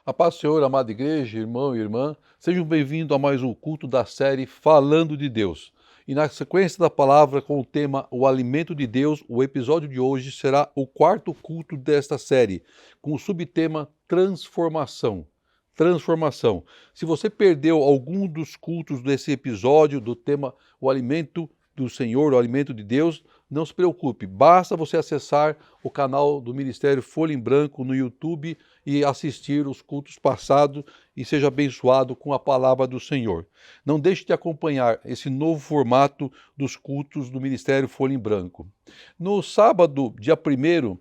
A paz do Senhor, amada igreja, irmão e irmã, sejam bem-vindos a mais um culto da série Falando de Deus. E na sequência da palavra com o tema O Alimento de Deus, o episódio de hoje será o quarto culto desta série, com o subtema Transformação. Transformação. Se você perdeu algum dos cultos desse episódio, do tema O Alimento do Senhor, o Alimento de Deus, não se preocupe, basta você acessar o canal do Ministério Folha em Branco no YouTube e assistir os cultos passados e seja abençoado com a palavra do Senhor. Não deixe de acompanhar esse novo formato dos cultos do Ministério Folha em Branco. No sábado, dia 1º,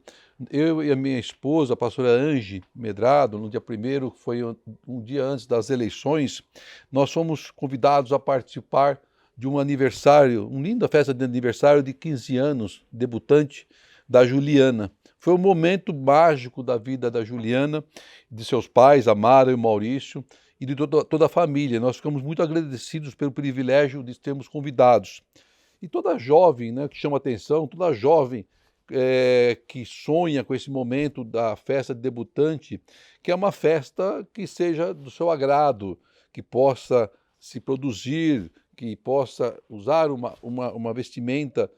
eu e a minha esposa, a pastora Angie Medrado, no dia 1º, que foi um dia antes das eleições, nós fomos convidados a participar de um aniversário, uma linda festa de aniversário de 15 anos, debutante da Juliana. Foi um momento mágico da vida da Juliana, de seus pais, a Mara e o Maurício, e de toda a família. Nós ficamos muito agradecidos pelo privilégio de termos convidados. E toda jovem, né, que chama atenção, toda jovem que sonha com esse momento da festa de debutante, que é uma festa que seja do seu agrado, que possa se produzir, que possa usar uma vestimenta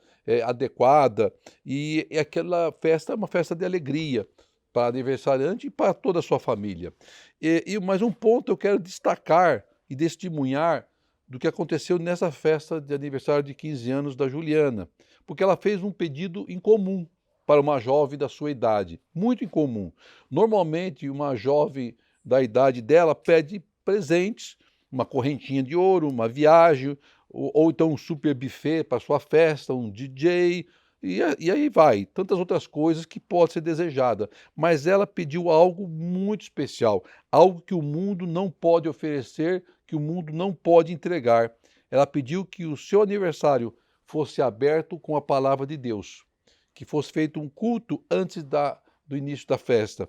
adequada, e aquela festa é uma festa de alegria para o aniversariante e para toda a sua família. Mas um ponto eu quero destacar e testemunhar do que aconteceu nessa festa de aniversário de 15 anos da Juliana, porque ela fez um pedido incomum para uma jovem da sua idade, muito incomum. Normalmente, uma jovem da idade dela pede presentes, uma correntinha de ouro, uma viagem, ou então um super buffet para sua festa, um DJ, e aí vai, tantas outras coisas que pode ser desejada. Mas ela pediu algo muito especial, algo que o mundo não pode oferecer, que o mundo não pode entregar. Ela pediu que o seu aniversário fosse aberto com a palavra de Deus, que fosse feito um culto antes do início da festa.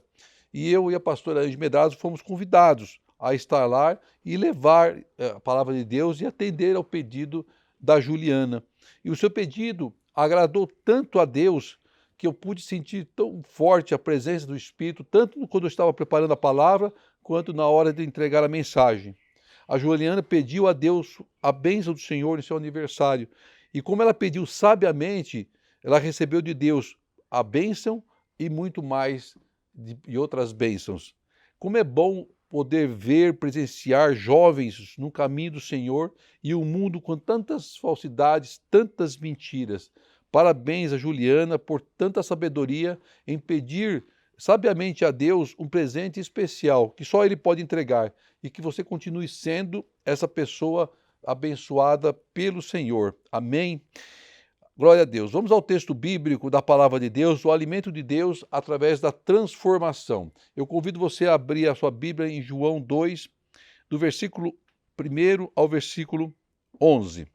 E eu e a pastora Angie Medrado fomos convidados a estar lá e levar a palavra de Deus e atender ao pedido da Juliana. E o seu pedido agradou tanto a Deus que eu pude sentir tão forte a presença do Espírito, tanto quando eu estava preparando a palavra, quanto na hora de entregar a mensagem. A Juliana pediu a Deus a bênção do Senhor em seu aniversário. E como ela pediu sabiamente, ela recebeu de Deus a bênção e muito mais e outras bênçãos. Como é bom poder ver, presenciar jovens no caminho do Senhor e um mundo com tantas falsidades, tantas mentiras. Parabéns a Juliana por tanta sabedoria em pedir sabiamente a Deus um presente especial que só Ele pode entregar e que você continue sendo essa pessoa abençoada pelo Senhor. Amém? Glória a Deus. Vamos ao texto bíblico da palavra de Deus, o alimento de Deus através da transformação. Eu convido você a abrir a sua Bíblia em João 2, do versículo 1 ao versículo 11.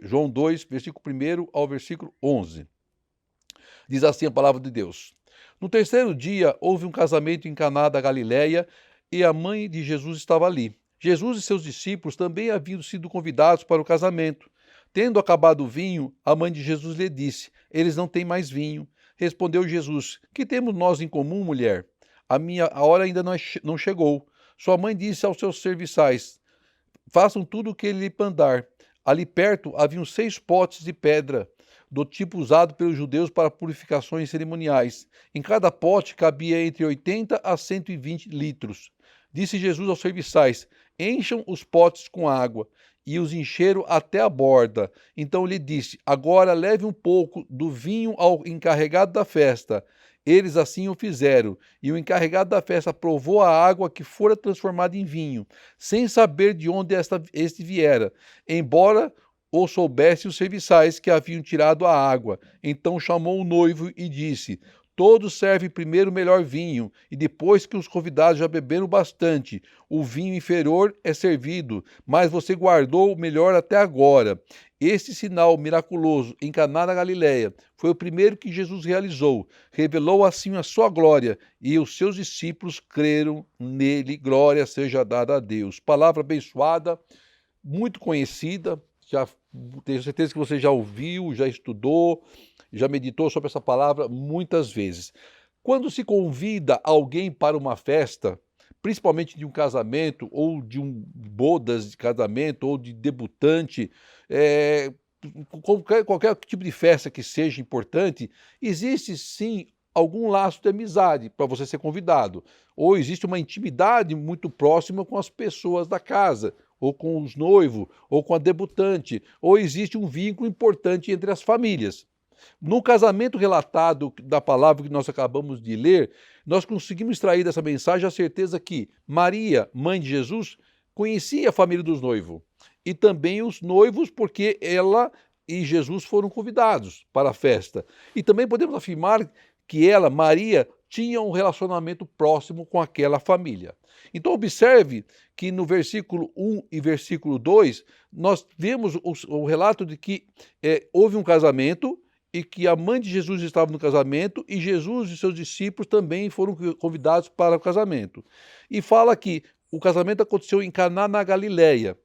João 2, versículo 1 ao versículo 11. Diz assim a palavra de Deus. No terceiro dia, houve um casamento em Caná da Galileia e a mãe de Jesus estava ali. Jesus e seus discípulos também haviam sido convidados para o casamento. Tendo acabado o vinho, a mãe de Jesus lhe disse: eles não têm mais vinho. Respondeu Jesus: que temos nós em comum, mulher? A hora ainda não chegou. Sua mãe disse aos seus serviçais: façam tudo o que ele lhe mandar. Ali perto haviam 6 potes de pedra, do tipo usado pelos judeus para purificações cerimoniais. Em cada pote cabia entre 80 a 120 litros. Disse Jesus aos serviçais: encham os potes com água. E os encheram até a borda. Então lhe disse: agora leve um pouco do vinho ao encarregado da festa. Eles assim o fizeram, e o encarregado da festa provou a água que fora transformada em vinho, sem saber de onde este viera, embora o soubessem os serviçais que haviam tirado a água. Então chamou o noivo e disse: todos servem primeiro o melhor vinho, e depois que os convidados já beberam bastante, o vinho inferior é servido, mas você guardou o melhor até agora. Este sinal miraculoso em Caná da Galileia foi o primeiro que Jesus realizou. Revelou assim a sua glória, e os seus discípulos creram nele. Glória seja dada a Deus. Palavra abençoada, muito conhecida, já tenho certeza que você já ouviu, já estudou, já meditou sobre essa palavra muitas vezes. Quando se convida alguém para uma festa, principalmente de um casamento, ou de bodas de casamento, ou de debutante, qualquer tipo de festa que seja importante, existe sim algum laço de amizade para você ser convidado, ou existe uma intimidade muito próxima com as pessoas da casa, ou com os noivos, ou com a debutante, ou existe um vínculo importante entre as famílias. No casamento relatado da palavra que nós acabamos de ler, nós conseguimos extrair dessa mensagem a certeza que Maria, mãe de Jesus, conhecia a família dos noivos e também os noivos, porque ela e Jesus foram convidados para a festa. E também podemos afirmar que ela, Maria, tinha um relacionamento próximo com aquela família. Então, observe que no versículo 1 e versículo 2, nós vemos o relato de que houve um casamento e que a mãe de Jesus estava no casamento e Jesus e seus discípulos também foram convidados para o casamento. E fala que o casamento aconteceu em Caná, na Galileia.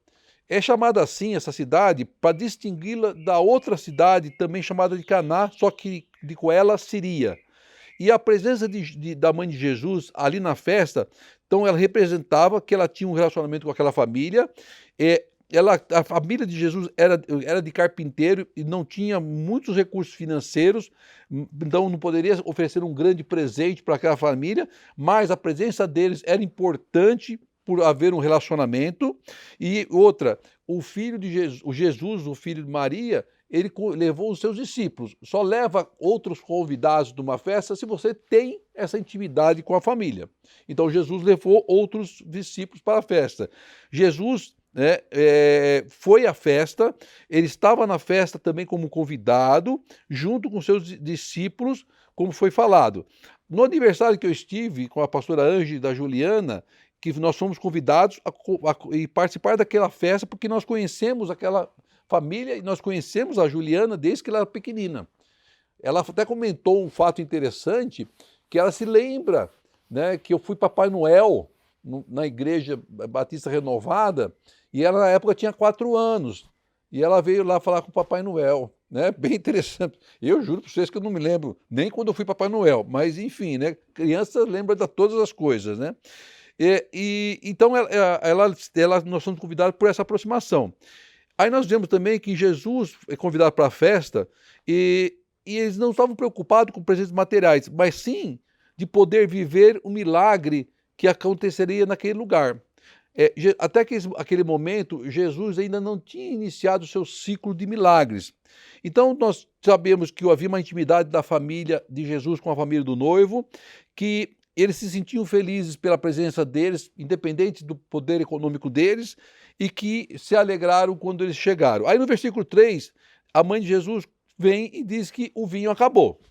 É chamada assim essa cidade para distingui-la da outra cidade também chamada de Caná, só que com ela Siria. E a presença da mãe de Jesus ali na festa, então ela representava que ela tinha um relacionamento com aquela família. A família de Jesus era de carpinteiro e não tinha muitos recursos financeiros, então não poderia oferecer um grande presente para aquela família, mas a presença deles era importante por haver um relacionamento. E outra, o filho de Jesus, o filho de Maria, ele levou os seus discípulos. Só leva outros convidados de uma festa se você tem essa intimidade com a família. Então Jesus levou outros discípulos para a festa. Jesus foi à festa, ele estava na festa também como convidado, junto com seus discípulos, como foi falado. No aniversário que eu estive com a pastora Ângela da Juliana, que nós fomos convidados a participar daquela festa, porque nós conhecemos aquela família e nós conhecemos a Juliana desde que ela era pequenina. Ela até comentou um fato interessante, que ela se lembra, né, que eu fui Papai Noel na Igreja Batista Renovada, e ela na época tinha 4 anos, e ela veio lá falar com o Papai Noel, né? Bem interessante. Eu juro para vocês que eu não me lembro nem quando eu fui Papai Noel, mas enfim, né? Criança lembra de todas as coisas, né? Então nós somos convidados por essa aproximação. Aí nós vemos também que Jesus é convidado para a festa e eles não estavam preocupados com presentes materiais, mas sim de poder viver o milagre que aconteceria naquele lugar. Até aquele momento, Jesus ainda não tinha iniciado o seu ciclo de milagres. Então nós sabemos que havia uma intimidade da família de Jesus com a família do noivo, que eles se sentiam felizes pela presença deles, independente do poder econômico deles, e que se alegraram quando eles chegaram. Aí no versículo 3, a mãe de Jesus vem e diz que o vinho acabou.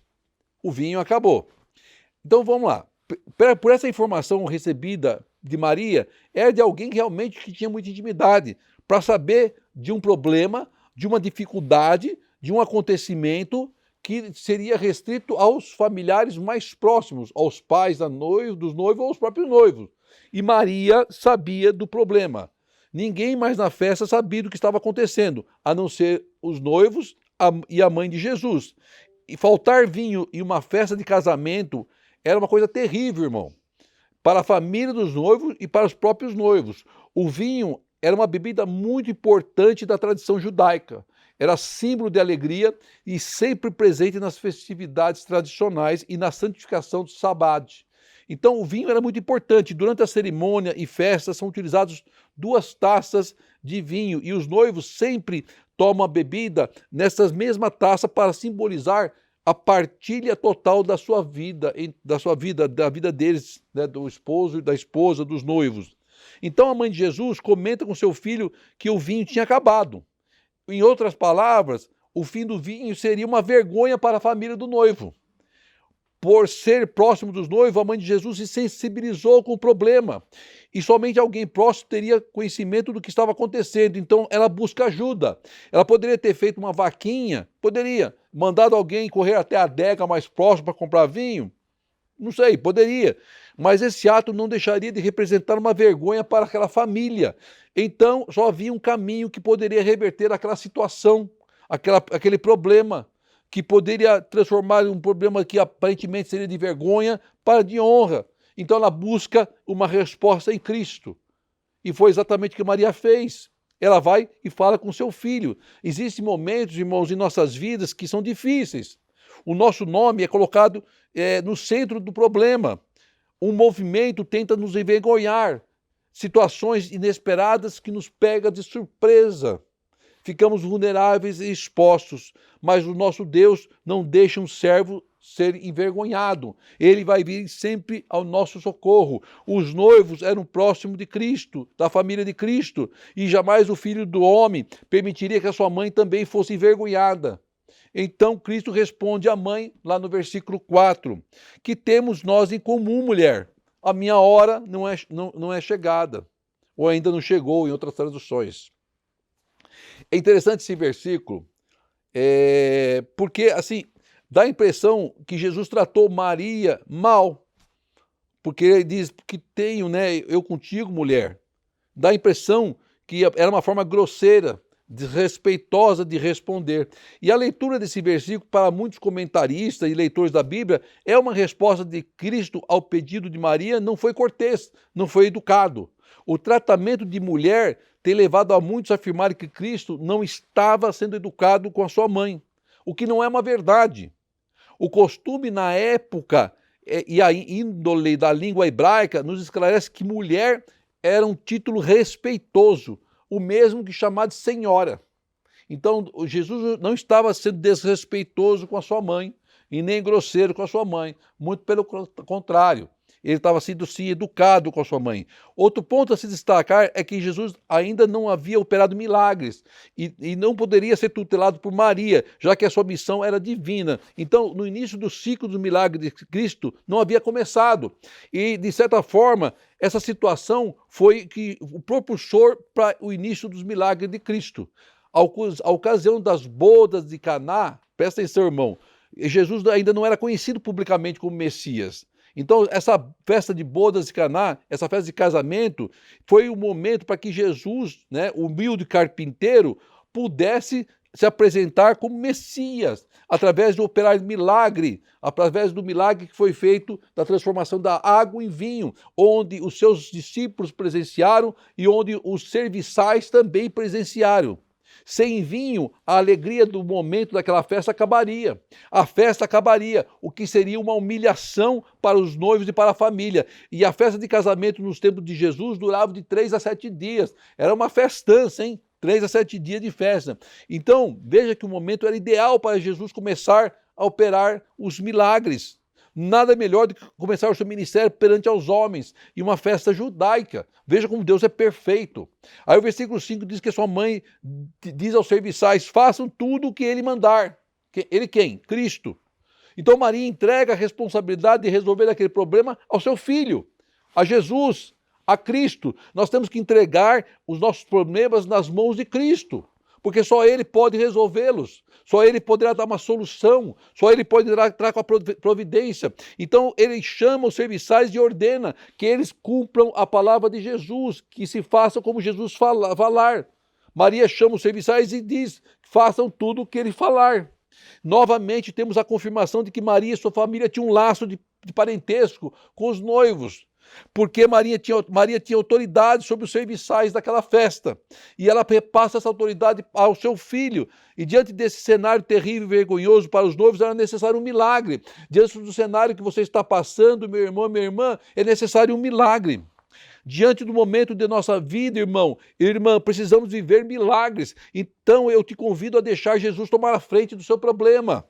O vinho acabou. Então vamos lá. Por essa informação recebida de Maria, era de alguém realmente que tinha muita intimidade, para saber de um problema, de uma dificuldade, de um acontecimento que seria restrito aos familiares mais próximos, aos pais dos noivos ou aos próprios noivos. E Maria sabia do problema. Ninguém mais na festa sabia do que estava acontecendo, a não ser os noivos e a mãe de Jesus. E faltar vinho em uma festa de casamento era uma coisa terrível, irmão, para a família dos noivos e para os próprios noivos. O vinho era uma bebida muito importante da tradição judaica. Era símbolo de alegria e sempre presente nas festividades tradicionais e na santificação do sabbat. Então o vinho era muito importante. Durante a cerimônia e festas são utilizadas 2 taças de vinho e os noivos sempre tomam a bebida nessas mesmas taças para simbolizar a partilha total da sua vida, da vida deles, né, do esposo e da esposa, dos noivos. Então a mãe de Jesus comenta com seu filho que o vinho tinha acabado. Em outras palavras, o fim do vinho seria uma vergonha para a família do noivo. Por ser próximo dos noivos, a mãe de Jesus se sensibilizou com o problema. E somente alguém próximo teria conhecimento do que estava acontecendo. Então ela busca ajuda. Ela poderia ter feito uma vaquinha, poderia, mandado alguém correr até a adega mais próxima para comprar vinho. Não sei, poderia. Mas esse ato não deixaria de representar uma vergonha para aquela família. Então só havia um caminho que poderia reverter aquela situação, aquele problema, que poderia transformar um problema que aparentemente seria de vergonha para de honra. Então ela busca uma resposta em Cristo. E foi exatamente o que Maria fez. Ela vai e fala com seu filho. Existem momentos, irmãos, em nossas vidas que são difíceis. O nosso nome é colocado no centro do problema. Um movimento tenta nos envergonhar. Situações inesperadas que nos pegam de surpresa. Ficamos vulneráveis e expostos, mas o nosso Deus não deixa um servo ser envergonhado. Ele vai vir sempre ao nosso socorro. Os noivos eram próximos de Cristo, da família de Cristo, e jamais o Filho do Homem permitiria que a sua mãe também fosse envergonhada. Então Cristo responde à mãe, lá no versículo 4, que temos nós em comum, mulher? A minha hora não é chegada, ou ainda não chegou, em outras traduções. É interessante esse versículo, porque assim, dá a impressão que Jesus tratou Maria mal, porque ele diz que tenho, né, eu contigo, mulher. Dá a impressão que era uma forma grosseira, desrespeitosa de responder. E a leitura desse versículo, para muitos comentaristas e leitores da Bíblia, é uma resposta de Cristo ao pedido de Maria, não foi cortês, não foi educado. O tratamento de mulher tem levado a muitos a afirmarem que Cristo não estava sendo educado com a sua mãe, o que não é uma verdade. O costume na época e a índole da língua hebraica nos esclarece que mulher era um título respeitoso, o mesmo que chamar de senhora. Então, Jesus não estava sendo desrespeitoso com a sua mãe e nem grosseiro com a sua mãe, muito pelo contrário. Ele estava sendo sim educado com a sua mãe. Outro ponto a se destacar é que Jesus ainda não havia operado milagres e não poderia ser tutelado por Maria, já que a sua missão era divina. Então, no início do ciclo do milagre de Cristo, não havia começado. E, de certa forma, essa situação foi o propulsor para o início dos milagres de Cristo. A ocasião das bodas de Caná, presta atenção, irmão, Jesus ainda não era conhecido publicamente como Messias. Então, essa festa de bodas de Caná, essa festa de casamento, foi o momento para que Jesus, né, o humilde carpinteiro, pudesse se apresentar como Messias, através de operar milagre, através do milagre que foi feito da transformação da água em vinho, onde os seus discípulos presenciaram e onde os serviçais também presenciaram. Sem vinho, a alegria do momento daquela festa acabaria. A festa acabaria, o que seria uma humilhação para os noivos e para a família. E a festa de casamento nos tempos de Jesus durava de 3 a 7 dias. Era uma festança, hein? 3 a 7 dias de festa. Então, veja que o momento era ideal para Jesus começar a operar os milagres. Nada melhor do que começar o seu ministério perante aos homens, e uma festa judaica. Veja como Deus é perfeito. Aí o versículo 5 diz que sua mãe diz aos serviçais, façam tudo o que ele mandar. Ele quem? Cristo. Então Maria entrega a responsabilidade de resolver aquele problema ao seu filho, a Jesus, a Cristo. Nós temos que entregar os nossos problemas nas mãos de Cristo, porque só Ele pode resolvê-los, só Ele poderá dar uma solução, só Ele poderá entrar com a providência. Então Ele chama os serviçais e ordena que eles cumpram a palavra de Jesus, que se façam como Jesus falar. Maria chama os serviçais e diz, façam tudo o que Ele falar. Novamente temos a confirmação de que Maria e sua família tinham um laço de parentesco com os noivos, porque Maria tinha autoridade sobre os serviçais daquela festa, e ela repassa essa autoridade ao seu filho, e diante desse cenário terrível e vergonhoso para os noivos, era necessário um milagre. Diante do cenário que você está passando, meu irmão, minha irmã, é necessário um milagre. Diante do momento de nossa vida, irmão e irmã, precisamos viver milagres. Então eu te convido a deixar Jesus tomar a frente do seu problema.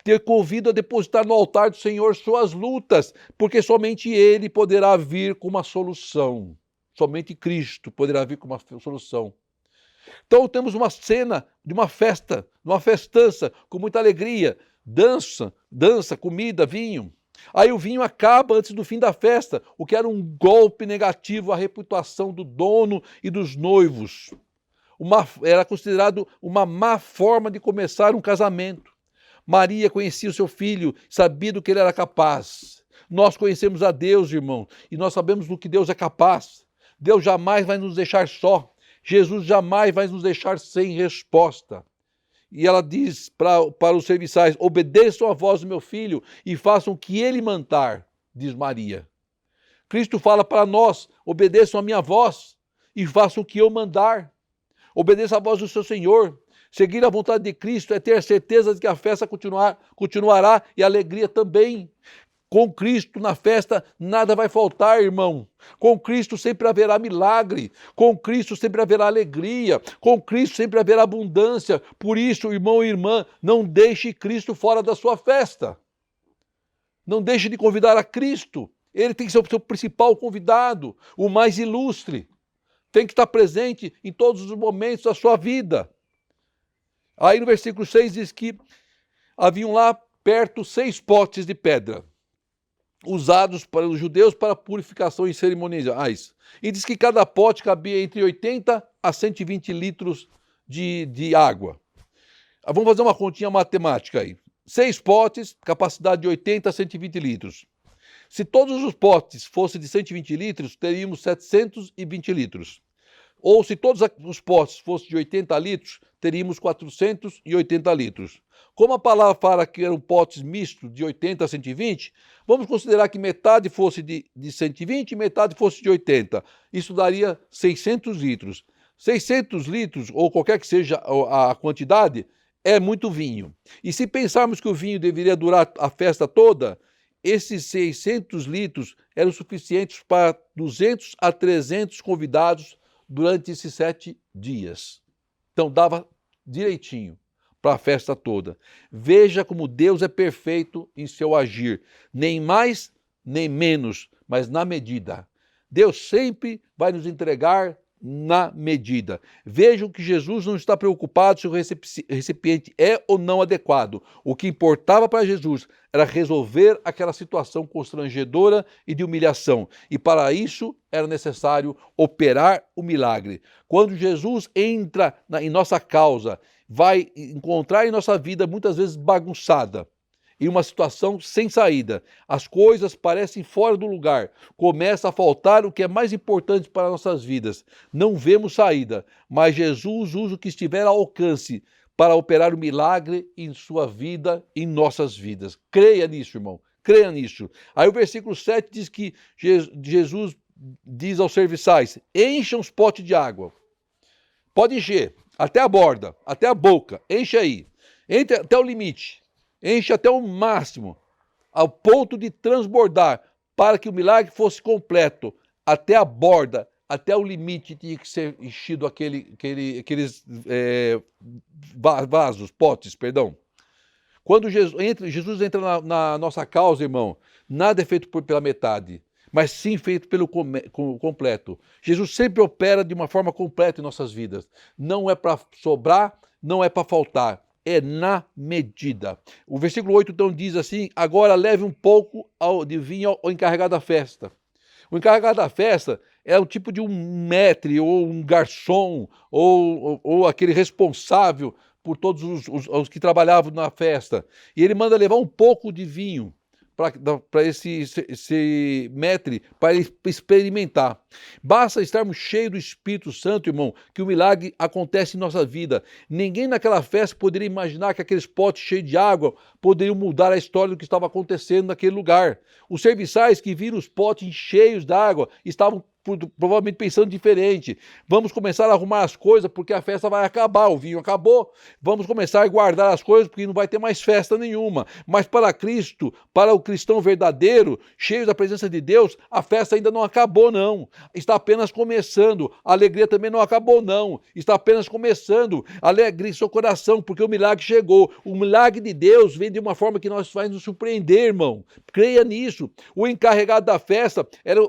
Te convido a depositar no altar do Senhor suas lutas, porque somente Ele poderá vir com uma solução. Somente Cristo poderá vir com uma solução. Então temos uma cena de uma festa, de uma festança, com muita alegria, dança, comida, vinho. Aí o vinho acaba antes do fim da festa, o que era um golpe negativo à reputação do dono e dos noivos. Era considerado uma má forma de começar um casamento. Maria conhecia o seu filho, sabia do que ele era capaz. Nós conhecemos a Deus, irmão, e nós sabemos do que Deus é capaz. Deus jamais vai nos deixar só. Jesus jamais vai nos deixar sem resposta. E ela diz para os serviçais, obedeçam a voz do meu filho e façam o que ele mandar, diz Maria. Cristo fala para nós: obedeçam a minha voz e façam o que eu mandar. Obedeça a voz do seu Senhor. Seguir a vontade de Cristo é ter a certeza de que a festa continuará e a alegria também. Com Cristo na festa nada vai faltar, irmão. Com Cristo sempre haverá milagre. Com Cristo sempre haverá alegria. Com Cristo sempre haverá abundância. Por isso, irmão e irmã, não deixe Cristo fora da sua festa. Não deixe de convidar a Cristo. Ele tem que ser o seu principal convidado, o mais ilustre. Tem que estar presente em todos os momentos da sua vida. Aí no versículo 6 diz que haviam lá perto 6 potes de pedra, usados para os judeus para purificação e cerimoniais. E diz que cada pote cabia entre 80 a 120 litros de água. Vamos fazer uma continha matemática aí. 6 potes, capacidade de 80 a 120 litros. Se todos os potes fossem de 120 litros, teríamos 720 litros. Ou se todos os potes fossem de 80 litros, teríamos 480 litros. Como a palavra fala que eram potes mistos de 80 a 120, vamos considerar que metade fosse de 120 e metade fosse de 80. Isso daria 600 litros. 600 litros, ou qualquer que seja a quantidade, é muito vinho. E se pensarmos que o vinho deveria durar a festa toda, esses 600 litros eram suficientes para 200 a 300 convidados durante esses 7 dias. Então dava direitinho para a festa toda. Veja como Deus é perfeito em seu agir, nem mais nem menos, mas na medida. Deus sempre vai nos entregar na medida. Vejam que Jesus não está preocupado se o recipiente é ou não adequado. O que importava para Jesus era resolver aquela situação constrangedora e de humilhação. E para isso era necessário operar o milagre. Quando Jesus entra em nossa causa, vai encontrar em nossa vida muitas vezes bagunçada, em uma situação sem saída, as coisas parecem fora do lugar, começa a faltar o que é mais importante para nossas vidas. Não vemos saída, mas Jesus usa o que estiver ao alcance para operar o milagre em sua vida, em nossas vidas. Creia nisso, irmão, creia nisso. Aí o versículo 7 diz que Jesus diz aos serviçais: encham os potes de água. Pode encher, até a borda, até a boca, enche aí, entre até o limite. Enche até o máximo, ao ponto de transbordar, para que o milagre fosse completo, até a borda, até o limite tinha que ser enchido aqueles vasos, potes, perdão. Quando Jesus entra na nossa causa, irmão, nada é feito pela metade, mas sim feito pelo completo. Jesus sempre opera de uma forma completa em nossas vidas. Não é para sobrar, não é para faltar. É na medida. O versículo 8 então diz assim: agora leve um pouco de vinho ao encarregado da festa. O encarregado da festa é um tipo de um maître, ou um garçom, ou aquele responsável por todos os que trabalhavam na festa. E ele manda levar um pouco de vinho para esse maître, para ele experimentar. Basta estarmos cheios do Espírito Santo, irmão, que o milagre acontece em nossa vida. Ninguém naquela festa poderia imaginar que aqueles potes cheios de água poderiam mudar a história do que estava acontecendo naquele lugar. Os serviçais que viram os potes cheios d'água estavam provavelmente pensando diferente. Vamos começar a arrumar as coisas porque a festa vai acabar, o vinho acabou. Vamos começar a guardar as coisas porque não vai ter mais festa nenhuma. Mas para Cristo, para o cristão verdadeiro, cheio da presença de Deus, a festa ainda não acabou não. Está apenas começando. A alegria também não acabou não. Está apenas começando. Alegre em seu coração porque o milagre chegou. O milagre de Deus vem de uma forma que nós faz nos surpreender, irmão. Creia nisso. O encarregado da festa era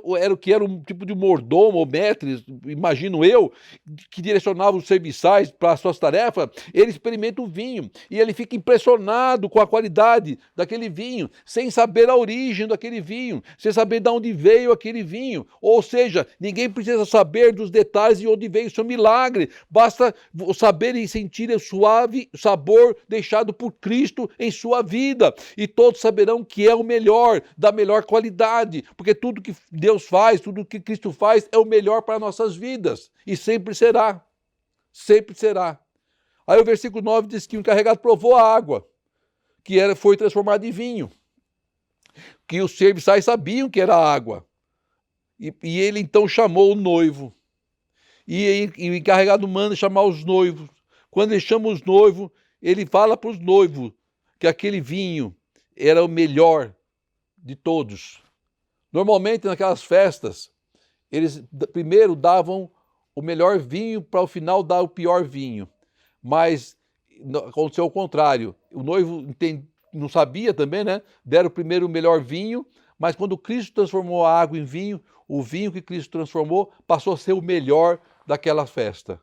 um tipo de mordomo ou maître, imagino eu, que direcionava os serviçais para as suas tarefas. Ele experimenta o vinho e ele fica impressionado com a qualidade daquele vinho, sem saber a origem daquele vinho, sem saber de onde veio aquele vinho. Ou seja, ninguém precisa saber dos detalhes de onde veio o seu milagre, basta saber e sentir o suave sabor deixado por Cristo em sua vida, e todos saberão que é o melhor, da melhor qualidade, porque tudo que Deus faz, tudo que Cristo faz é o melhor para nossas vidas, e sempre será, sempre será. Aí o versículo 9 diz que o encarregado provou a água, que foi transformada em vinho, que os serviçais sabiam que era água, E ele então chamou o noivo. E o encarregado manda chamar os noivos. Quando ele chama os noivos, ele fala para os noivos que aquele vinho era o melhor de todos. Normalmente, naquelas festas, eles primeiro davam o melhor vinho para o final dar o pior vinho. Mas aconteceu o contrário. O noivo não sabia também, né? Deram primeiro o melhor vinho, mas quando Cristo transformou a água em vinho, o vinho que Cristo transformou passou a ser o melhor daquela festa.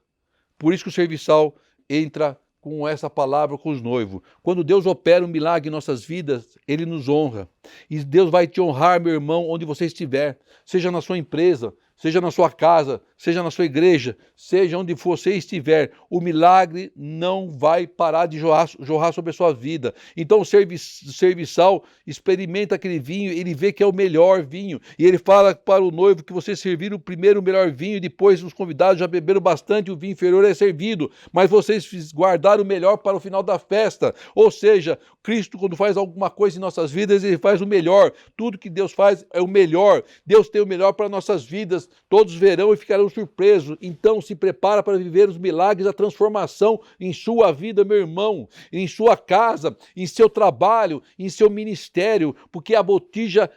Por isso que o serviçal entra com essa palavra com os noivos. Quando Deus opera um milagre em nossas vidas, Ele nos honra. E Deus vai te honrar, meu irmão, onde você estiver, seja na sua empresa, seja na sua casa, seja na sua igreja, seja onde você estiver, o milagre não vai parar de jorrar sobre a sua vida. Então o serviçal experimenta aquele vinho, ele vê que é o melhor vinho, e ele fala para o noivo que você serviram primeiro o melhor vinho, e depois os convidados já beberam bastante, o vinho inferior é servido, mas vocês guardaram o melhor para o final da festa. Ou seja, Cristo, quando faz alguma coisa em nossas vidas, Ele faz o melhor. Tudo que Deus faz é o melhor. Deus tem o melhor para nossas vidas. Todos verão e ficarão surpresos. Então se prepara para viver os milagres da transformação em sua vida, meu irmão, em sua casa, em seu trabalho, em seu ministério, porque a botija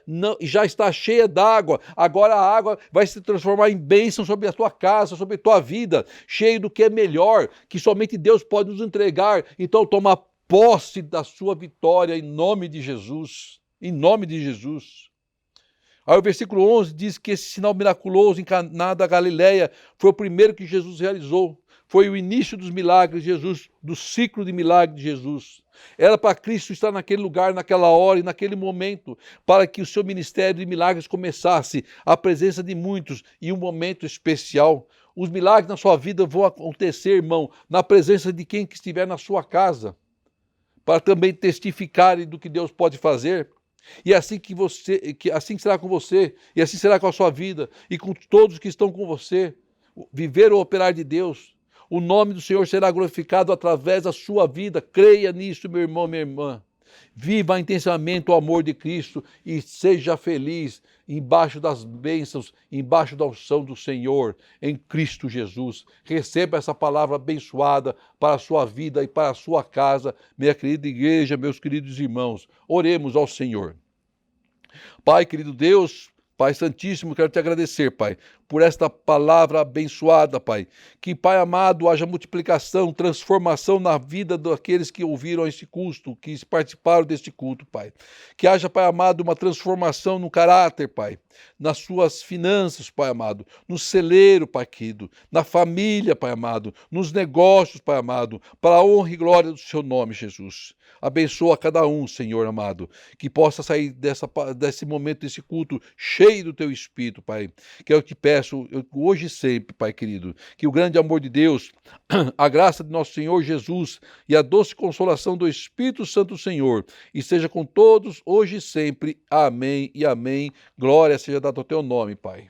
já está cheia d'água. Agora a água vai se transformar em bênção sobre a tua casa, sobre a tua vida, cheio do que é melhor, que somente Deus pode nos entregar. Então toma posse da sua vitória em nome de Jesus. Em nome de Jesus. Aí o versículo 11 diz que esse sinal miraculoso em Caná da Galileia foi o primeiro que Jesus realizou. Foi o início dos milagres de Jesus, do ciclo de milagres de Jesus. Era para Cristo estar naquele lugar, naquela hora e naquele momento, para que o seu ministério de milagres começasse, a presença de muitos e um momento especial. Os milagres na sua vida vão acontecer, irmão, na presença de quem que estiver na sua casa, para também testificarem do que Deus pode fazer. E assim assim será com você, e assim será com a sua vida, e com todos que estão com você. Viver o operar de Deus. O nome do Senhor será glorificado através da sua vida. Creia nisso, meu irmão, minha irmã. Viva intensamente o amor de Cristo e seja feliz embaixo das bênçãos, embaixo da unção do Senhor, em Cristo Jesus. Receba essa palavra abençoada para a sua vida e para a sua casa, minha querida igreja, meus queridos irmãos. Oremos ao Senhor. Pai, querido Deus, Pai Santíssimo, quero te agradecer, Pai, por esta palavra abençoada, Pai. Que, Pai amado, haja multiplicação, transformação na vida daqueles que ouviram este culto, que participaram deste culto, Pai. Que haja, Pai amado, uma transformação no caráter, Pai, nas suas finanças, Pai amado, no celeiro, Pai querido, na família, Pai amado, nos negócios, Pai amado, para a honra e glória do seu nome, Jesus. Abençoa cada um, Senhor amado, que possa sair desse momento, desse culto, cheio do teu Espírito, Pai. Que eu te peço hoje e sempre, Pai querido, que o grande amor de Deus, a graça de nosso Senhor Jesus e a doce consolação do Espírito Santo do Senhor esteja com todos, hoje e sempre. Amém e amém. Glória seja dada ao teu nome, Pai.